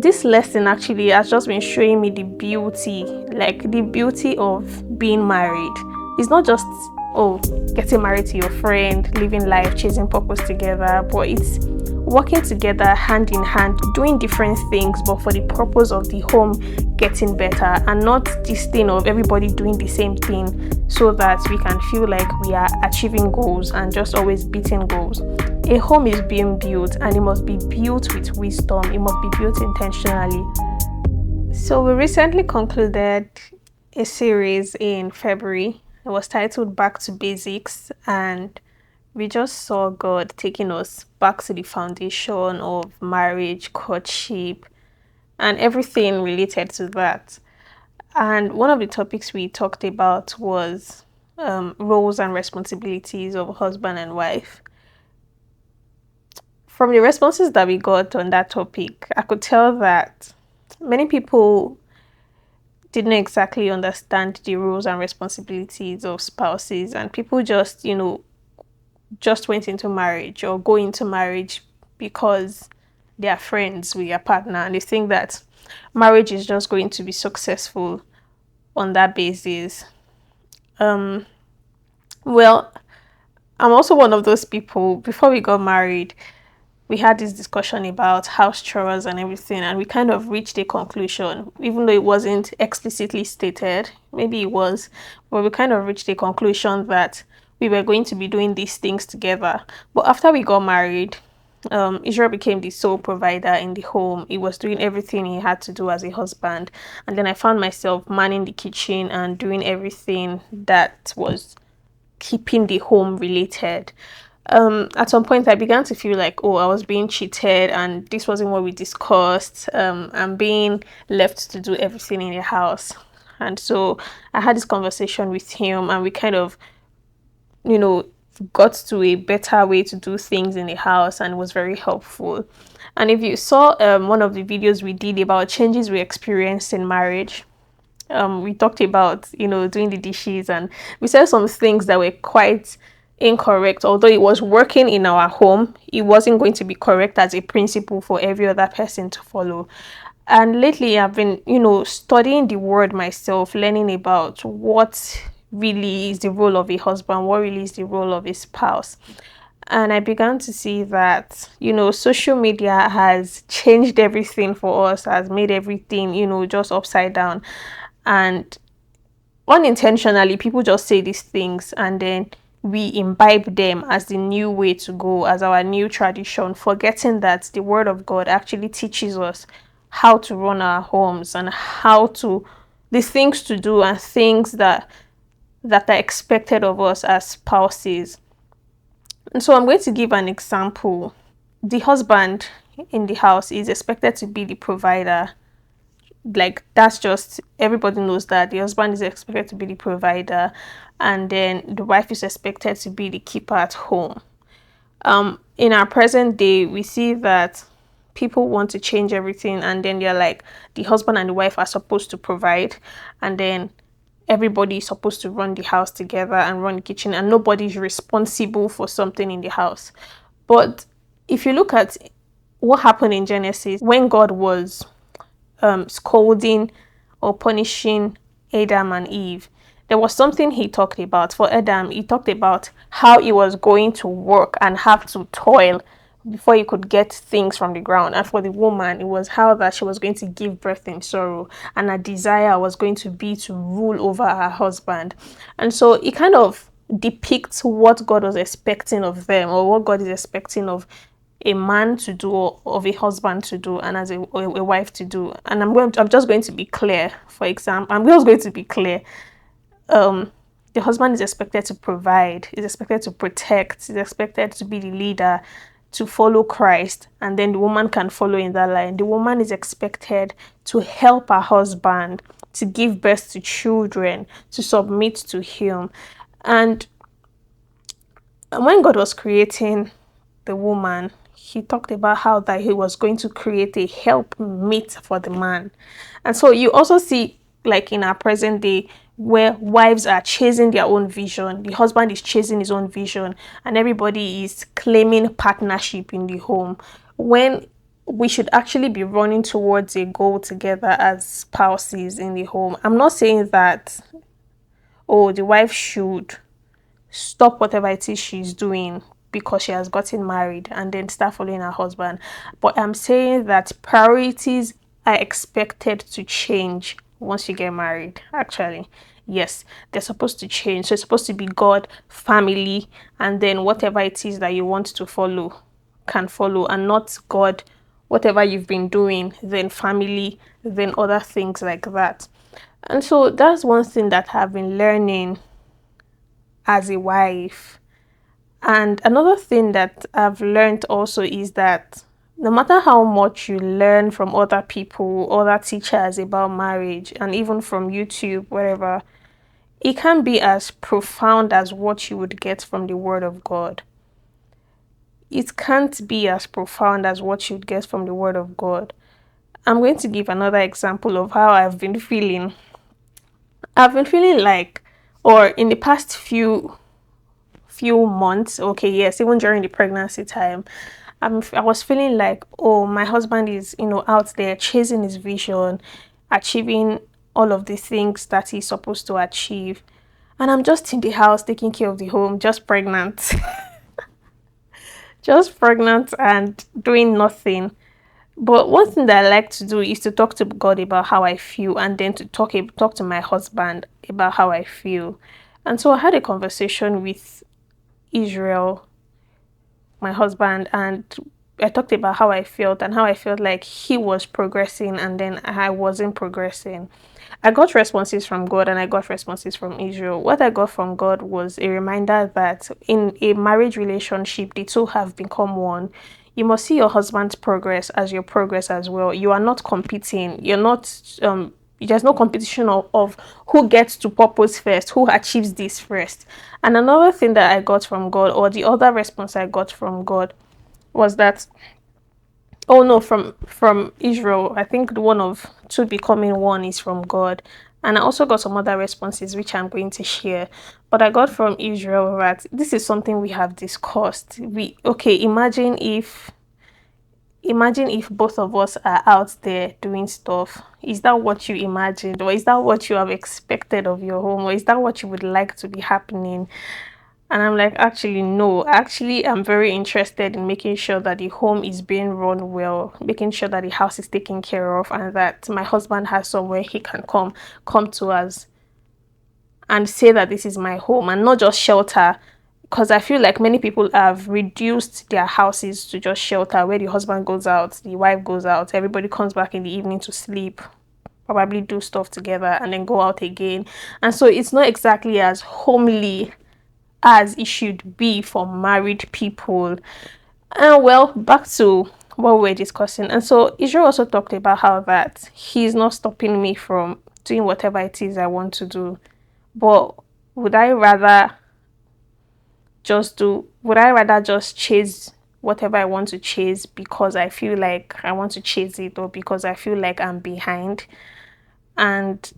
this lesson actually has just been showing me the beauty, like the beauty of being married. It's not just, oh, getting married to your friend, living life, chasing purpose together, but it's working together hand in hand, doing different things, but for the purpose of the home getting better, and not this thing of everybody doing the same thing so that we can feel like we are achieving goals and just always beating goals. A home is being built, and it must be built with wisdom. It must be built intentionally. So we recently concluded a series in February. It was titled Back to Basics, and we just saw God taking us back to the foundation of marriage, courtship, and everything related to that. And one of the topics we talked about was roles and responsibilities of husband and wife. From the responses that we got on that topic, I could tell that many people didn't exactly understand the roles and responsibilities of spouses, and people just went into marriage or go into marriage because they are friends with their partner, and they think that marriage is just going to be successful on that basis. Um, well, I'm also one of those people. Before we got married, we had this discussion about house chores and everything, and we kind of reached a conclusion, even though it wasn't explicitly stated. Maybe it was, but we kind of reached a conclusion that we were going to be doing these things together. But after we got married, Israel became the sole provider in the home. He was doing everything he had to do as a husband. And then I found myself manning the kitchen and doing everything that was keeping the home related. At some point, I began to feel like, oh, I was being cheated, and this wasn't what we discussed. I'm being left to do everything in the house. And so I had this conversation with him, and we kind of, you know, got to a better way to do things in the house, and it was very helpful. And if you saw one of the videos we did about changes we experienced in marriage, we talked about, doing the dishes, and we said some things that were quite incorrect. Although it was working in our home, it wasn't going to be correct as a principle for every other person to follow. And lately I've been, studying the word myself, learning about what really is the role of a husband, what really is the role of a spouse. And I began to see that, social media has changed everything for us, has made everything, just upside down. And unintentionally, people just say these things, and then we imbibe them as the new way to go, as our new tradition, forgetting that the Word of God actually teaches us how to run our homes and the things to do and things that are expected of us as spouses. And so I'm going to give an example. The husband in the house is expected to be the provider. Like, that's just, everybody knows that the husband is expected to be the provider, and then the wife is expected to be the keeper at home. In our present day, we see that people want to change everything, and then they're like, the husband and the wife are supposed to provide, and then everybody is supposed to run the house together and run the kitchen, and nobody's responsible for something in the house. But if you look at what happened in Genesis, when God was scolding or punishing Adam and Eve, there was something he talked about. For Adam, he talked about how he was going to work and have to toil before he could get things from the ground. And for the woman, it was how that she was going to give birth in sorrow, and her desire was going to be to rule over her husband. And so it kind of depicts what God was expecting of them, or what God is expecting of a man to do, or of a husband to do, and as a wife to do. And I'm just going to be clear. For example, I'm just going to be clear. The husband is expected to provide, is expected to protect, is expected to be the leader, to follow Christ, and then the woman can follow in that line. The woman is expected to help her husband, to give birth to children, to submit to him. And when God was creating the woman, he talked about how that he was going to create a helpmate for the man. And so you also see, like in our present day, where wives are chasing their own vision, the husband is chasing his own vision, and everybody is claiming partnership in the home, when we should actually be running towards a goal together as spouses in the home. I'm not saying that, oh, the wife should stop whatever it is she's doing because she has gotten married and then start following her husband. But I'm saying that priorities are expected to change once you get married, actually. Yes, they're supposed to change. So it's supposed to be God, family, and then whatever it is that you want to follow can follow, and not God, whatever you've been doing, then family, then other things like that. And so that's one thing that I've been learning as a wife. And another thing that I've learned also is that no matter how much you learn from other people, other teachers about marriage, and even from YouTube, wherever, it can be as profound as what you would get from the Word of God. It can't be as profound as what you'd get from the Word of God. I'm going to give another example of how I've been feeling. I've been feeling like, or in the past few months, okay, yes, even during the pregnancy time, I was feeling like, oh, my husband is, out there chasing his vision, achieving all of the things that he's supposed to achieve. And I'm just in the house taking care of the home, just pregnant, just pregnant and doing nothing. But one thing that I like to do is to talk to God about how I feel, and then to talk to my husband about how I feel. And so I had a conversation with Israel, my husband, and I talked about how I felt and how I felt like he was progressing and then I wasn't progressing. I got responses from God and I got responses from Israel. What I got from God was a reminder that in a marriage relationship, the two have become one. You must see your husband's progress as your progress as well. You are not competing. You're not there's no competition of who gets to purpose first, who achieves this first. And another thing that I got from God, or the other response I got from God, was that, oh no, from Israel. I think the one of two becoming one is from God. And I also got some other responses which I'm going to share. But I got from Israel that this is something we have discussed. Imagine if both of us are out there doing stuff. Is that what you imagined? Or is that what you have expected of your home? Or is that what you would like to be happening? And I'm like, actually, no. Actually, I'm very interested in making sure that the home is being run well, making sure that the house is taken care of, and that my husband has somewhere he can come to us and say that this is my home and not just shelter. Because I feel like many people have reduced their houses to just shelter, where the husband goes out, the wife goes out, everybody comes back in the evening to sleep, probably do stuff together, and then go out again. And so it's not exactly as homely as it should be for married people. And well, back to what we're discussing. And so Israel also talked about how that he's not stopping me from doing whatever it is I want to do. But would I rather would I rather just chase whatever I want to chase because I feel like I want to chase it, or because I feel like I'm behind? And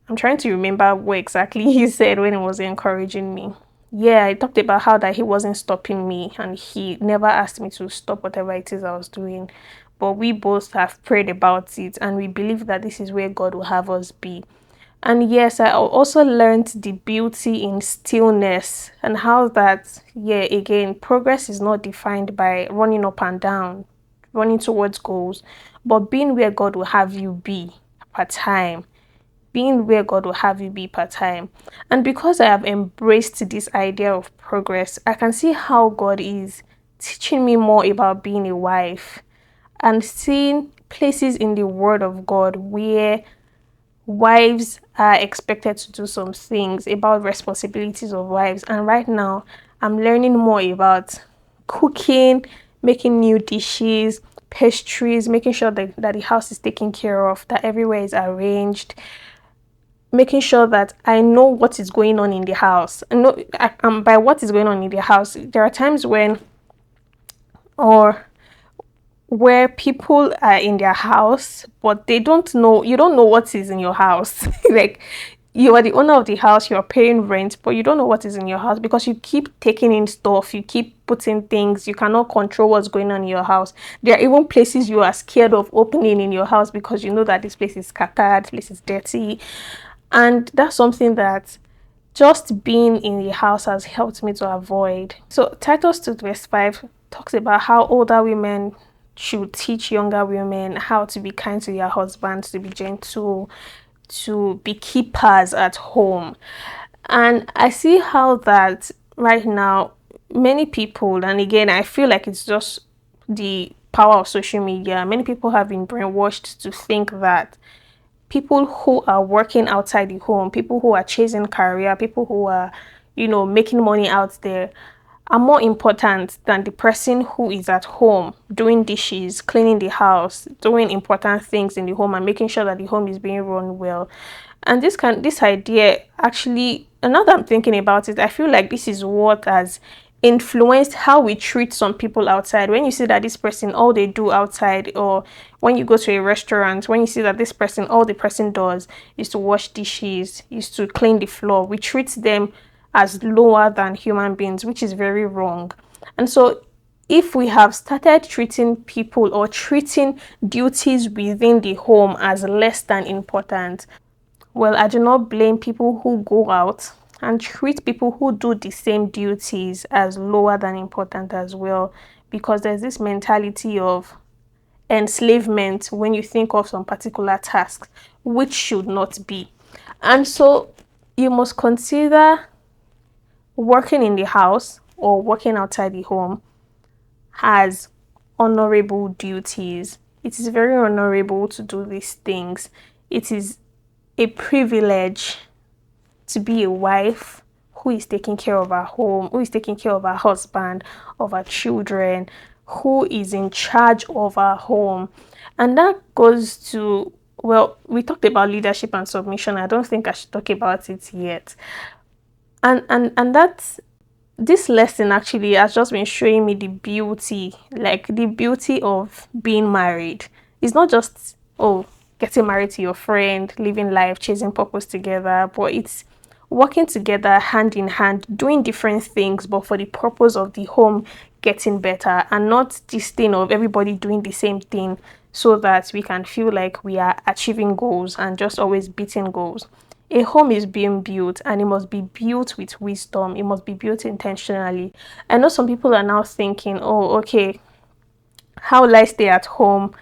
I'm trying to remember what exactly he said when he was encouraging me. Yeah, I talked about how that he wasn't stopping me and he never asked me to stop whatever it is I was doing. But we both have prayed about it and we believe that this is where God will have us be. And yes, I also learned the beauty in stillness, and how that, yeah, again, progress is not defined by running up and down, running towards goals, but being where God will have you be per time. Being where God will have you be per time. And because I have embraced this idea of progress, I can see how God is teaching me more about being a wife, and seeing places in the Word of God where wives are expected to do some things, about responsibilities of wives. And right now, I'm learning more about cooking, making new dishes, pastries, making sure that the house is taken care of, that everywhere is arranged, making sure that I know what is going on in the house. And by what is going on in the house, there are times or where people are in their house, but they don't know, you don't know what is in your house. Like, you are the owner of the house, you're paying rent, but you don't know what is in your house because you keep taking in stuff, you keep putting things, you cannot control what's going on in your house. There are even places you are scared of opening in your house because you know that this place is scattered, this place is dirty. And that's something that just being in the house has helped me to avoid. So Titus 2 verse 5 talks about how older women should teach younger women how to be kind to their husbands, to be gentle, to be keepers at home. And I see how that right now, many people, and again, I feel like it's just the power of social media, many people have been brainwashed to think that people who are working outside the home, people who are chasing career, people who are, making money out there, are more important than the person who is at home doing dishes, cleaning the house, doing important things in the home and making sure that the home is being run well. And this idea actually, now that I'm thinking about it, I feel like this is what has influenced how we treat some people outside. When you see that this person, all they do outside, or when you go to a restaurant, when you see that this person, all the person does is to wash dishes, is to clean the floor, we treat them as lower than human beings, which is very wrong. And so if we have started treating people or treating duties within the home as less than important, well, I do not blame people who go out and treat people who do the same duties as lower than important as well, because there's this mentality of enslavement when you think of some particular tasks, which should not be. And so you must consider working in the house or working outside the home has honorable duties. It is very honorable to do these things. It is a privilege to be a wife who is taking care of her home, who is taking care of her husband, of her children, who is in charge of her home. And that goes to, well, we talked about leadership and submission. I don't think I should talk about it yet. And that's this lesson actually has just been showing me the beauty, like the beauty of being married. It's not just, oh, getting married to your friend, living life, chasing purpose together, but it's working together hand in hand, doing different things, but for the purpose of the home getting better, and not this thing of everybody doing the same thing so that we can feel like we are achieving goals and just always beating goals. A home is being built and it must be built with wisdom. It must be built intentionally. I know some people are now thinking, oh, okay, how will I stay at home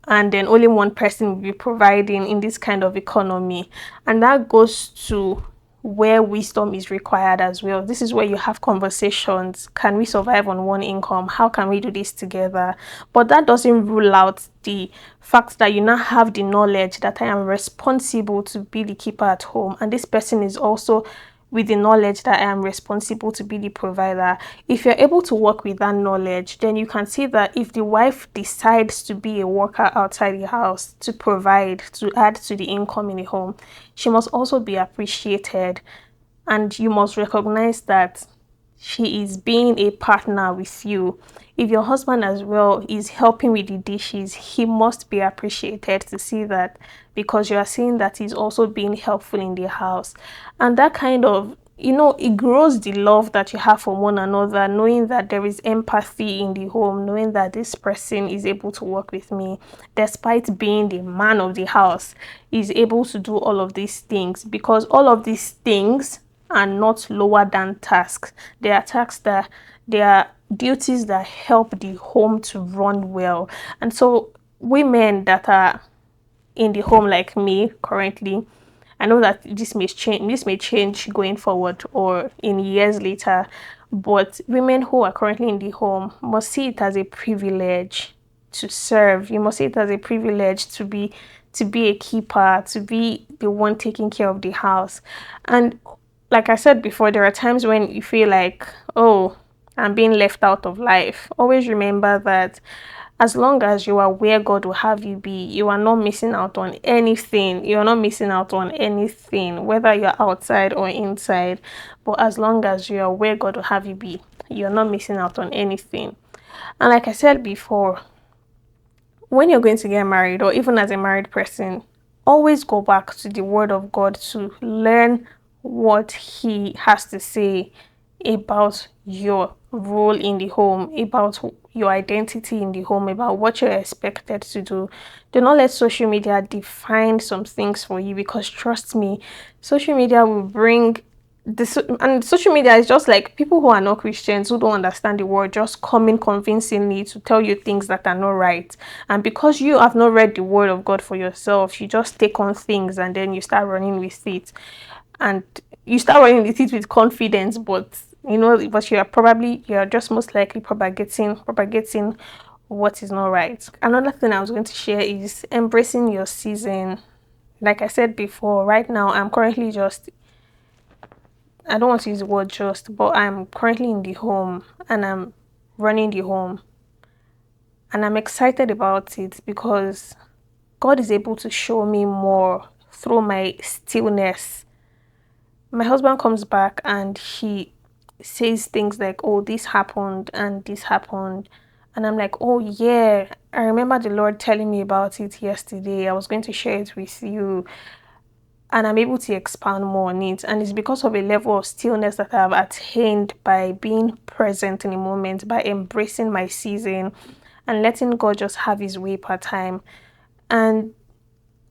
and then only one person will be providing in this kind of economy? And that goes to where wisdom is required as well. This is where you have conversations. Can we survive on one income? How can we do this together? But that doesn't rule out the fact that you now have the knowledge that I am responsible to be the keeper at home, and this person is also with the knowledge that I am responsible to be the provider. If you're able to work with that knowledge, then you can see that if the wife decides to be a worker outside the house to provide, to add to the income in the home, she must also be appreciated. And you must recognize that she is being a partner with you. If your husband as well is helping with the dishes, he must be appreciated to see that, because you are seeing that he's also being helpful in the house. And that kind of, it grows the love that you have for one another, knowing that there is empathy in the home, knowing that this person is able to work with me despite being the man of the house, is able to do all of these things, because all of these things are not lower than tasks. They are tasks that they are duties that help the home to run well. And so women that are in the home like me currently, I know that this may change going forward or in years later, but women who are currently in the home must see it as a privilege to serve. You must see it as a privilege to be a keeper, to be the one taking care of the house. And like I said before, there are times when you feel like, oh, I'm being left out of life. Always remember that as long as you are where God will have you be, you are not missing out on anything. You are not missing out on anything, whether you're outside or inside. But as long as you are where God will have you be, you're not missing out on anything. And like I said before, when you're going to get married, or even as a married person, always go back to the Word of God to learn what He has to say about your role in the home, about your identity in the home, about what you're expected to do. Do not let social media define some things for you, because trust me, social media will bring this, and social media is just like people who are not Christians, who don't understand the word, just coming convincingly to tell you things that are not right. And because you have not read the word of God for yourself, you just take on things and then you start running with it. And you start running with it with confidence, but but you're just most likely propagating what is not right. Another thing I was going to share is embracing your season. Like I said before, right now I'm currently just, I don't want to use the word just, but I'm currently in the home and I'm running the home. And I'm excited about it because God is able to show me more through my stillness. My husband comes back and he says things like, oh, this happened and this happened. And I'm like, oh, yeah, I remember the Lord telling me about it yesterday. I was going to share it with you. And I'm able to expand more on it. And it's because of a level of stillness that I've attained by being present in a moment, by embracing my season and letting God just have his way per time. And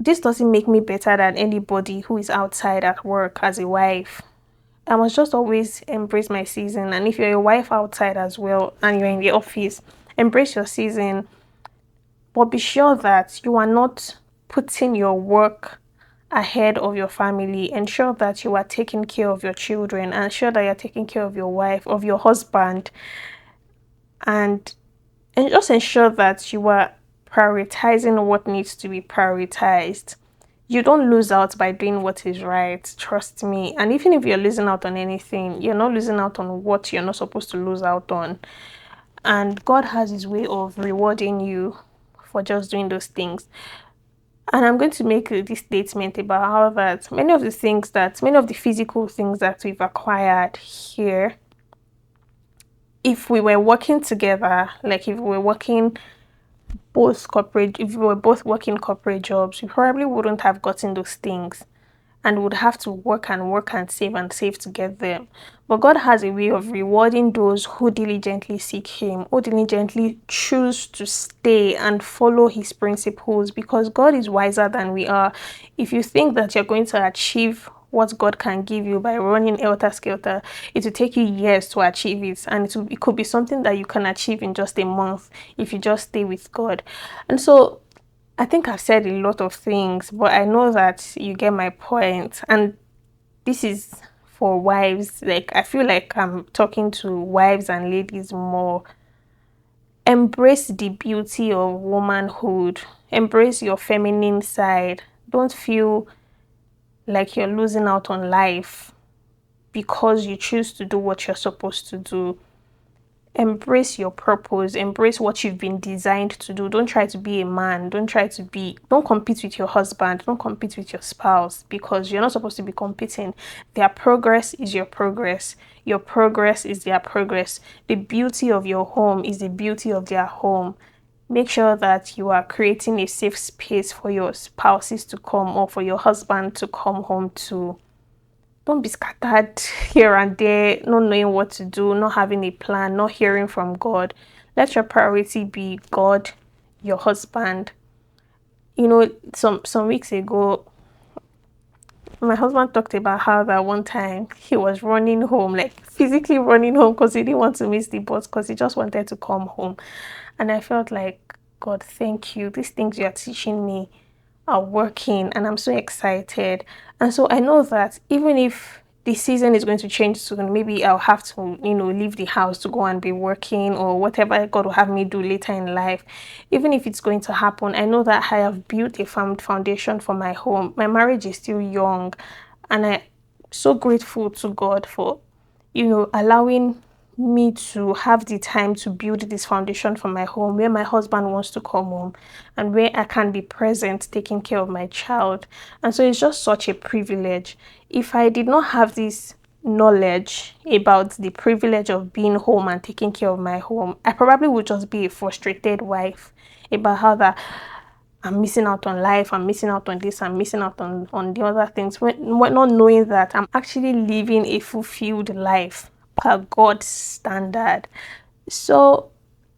this doesn't make me better than anybody who is outside at work as a wife. I must just always embrace my season. And if you're a wife outside as well and you're in the office, embrace your season. But be sure that you are not putting your work ahead of your family. Ensure that you are taking care of your children, and ensure that you're taking care of your wife, of your husband, and just ensure that you are prioritizing what needs to be prioritized. You don't lose out by doing what is right, trust me. And even if you're losing out on anything, you're not losing out on what you're not supposed to lose out on. And God has his way of rewarding you for just doing those things. And I'm going to make this statement about how that many of the physical things that we've acquired here, if we were working together, like if we were both working corporate jobs, we probably wouldn't have gotten those things and would have to work and save to get them. But God has a way of rewarding those who diligently seek Him, who diligently choose to stay and follow His principles, because God is wiser than we are. If you think that you're going to achieve what God can give you by running helter skelter, it will take you years to achieve it, and it could be something that you can achieve in just a month if you just stay with God. And so I think I've said a lot of things, but I know that you get my point. And this is for wives. Like, I feel like I'm talking to wives and ladies more. Embrace the beauty of womanhood, embrace your feminine side. Don't feel like you're losing out on life because you choose to do what you're supposed to do. Embrace your purpose, embrace what you've been designed to do. Don't try to be a man, don't compete with your husband, don't compete with your spouse, because you're not supposed to be competing. Their progress is your progress is their progress. The beauty of your home is the beauty of their home. Make sure that you are creating a safe space for your spouses to come, or for your husband to come home to. Don't be scattered here and there, not knowing what to do, not having a plan, not hearing from God. Let your priority be God, your husband. Some weeks ago, my husband talked about how that one time he was running home, like physically running home, because he didn't want to miss the bus, because he just wanted to come home. And I felt like, God, thank you. These things you are teaching me are working, and I'm so excited. And so I know that even if the season is going to change soon, maybe I'll have to, leave the house to go and be working, or whatever God will have me do later in life. Even if it's going to happen, I know that I have built a firm foundation for my home. My marriage is still young, and I'm so grateful to God for, allowing me to have the time to build this foundation for my home, where my husband wants to come home and where I can be present taking care of my child. And so it's just such a privilege. If I did not have this knowledge about the privilege of being home and taking care of my home, I probably would just be a frustrated wife about how that I'm missing out on life, I'm missing out on this, I'm missing out on the other things, when not knowing that I'm actually living a fulfilled life per God's standard. So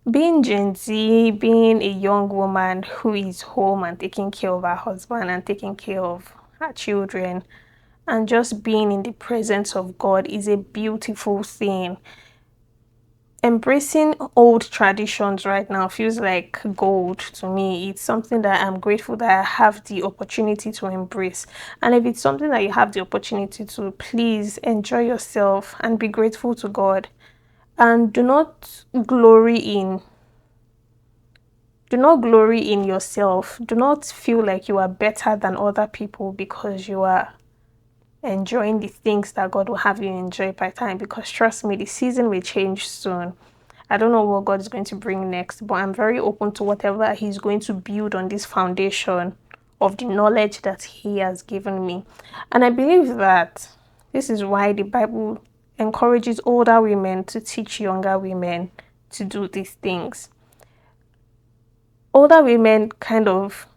being Gen Z, being a young woman who is home and taking care of her husband and taking care of her children and just being in the presence of God is a beautiful thing. Embracing old traditions right now feels like gold to me. It's something that I'm grateful that I have the opportunity to embrace. And if it's something that you have the opportunity to, please enjoy yourself and be grateful to God. And do not glory in yourself. Do not feel like you are better than other people because you are enjoying the things that God will have you enjoy by time, because trust me, the season will change soon. I don't know what God is going to bring next, but I'm very open to whatever He's going to build on this foundation of the knowledge that He has given me. And I believe that this is why the Bible encourages older women to teach younger women to do these things. Older women kind of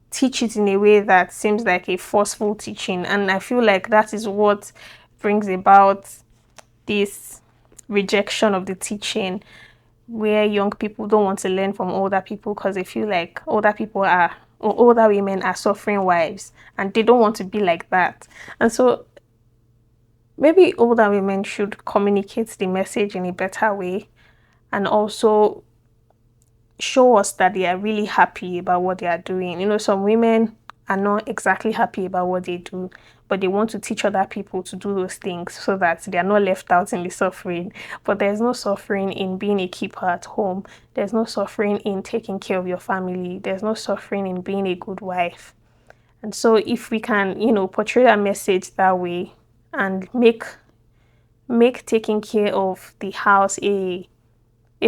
teach it in a way that seems like a forceful teaching, and I feel like that is what brings about this rejection of the teaching, where young people don't want to learn from older people because they feel like older women are suffering wives and they don't want to be like that. And so maybe older women should communicate the message in a better way and also show us that they are really happy about what they are doing. You know, some women are not exactly happy about what they do, but they want to teach other people to do those things so that they are not left out in the suffering. But there's no suffering in being a keeper at home. There's no suffering in taking care of your family. There's no suffering in being a good wife. And so if we can, portray that message that way and make taking care of the house a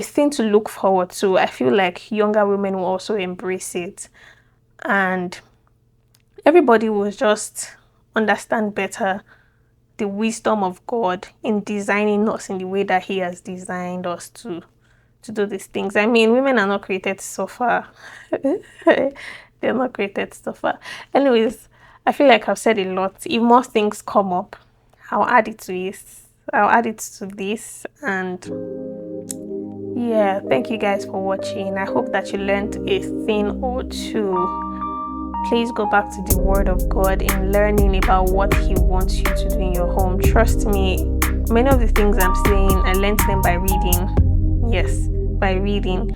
thing to look forward to, I feel like younger women will also embrace it. And everybody will just understand better the wisdom of God in designing us in the way that He has designed us to do these things. I mean, women are not created to suffer. They're not created to suffer. Anyways, I feel like I've said a lot. If more things come up, I'll add it to this. I'll add it to this. And yeah, thank you guys for watching. I hope that you learned a thing or two. Please go back to the Word of God in learning about what He wants you to do in your home. Trust me, many of the things I'm saying, I learned them by reading. Yes, by reading.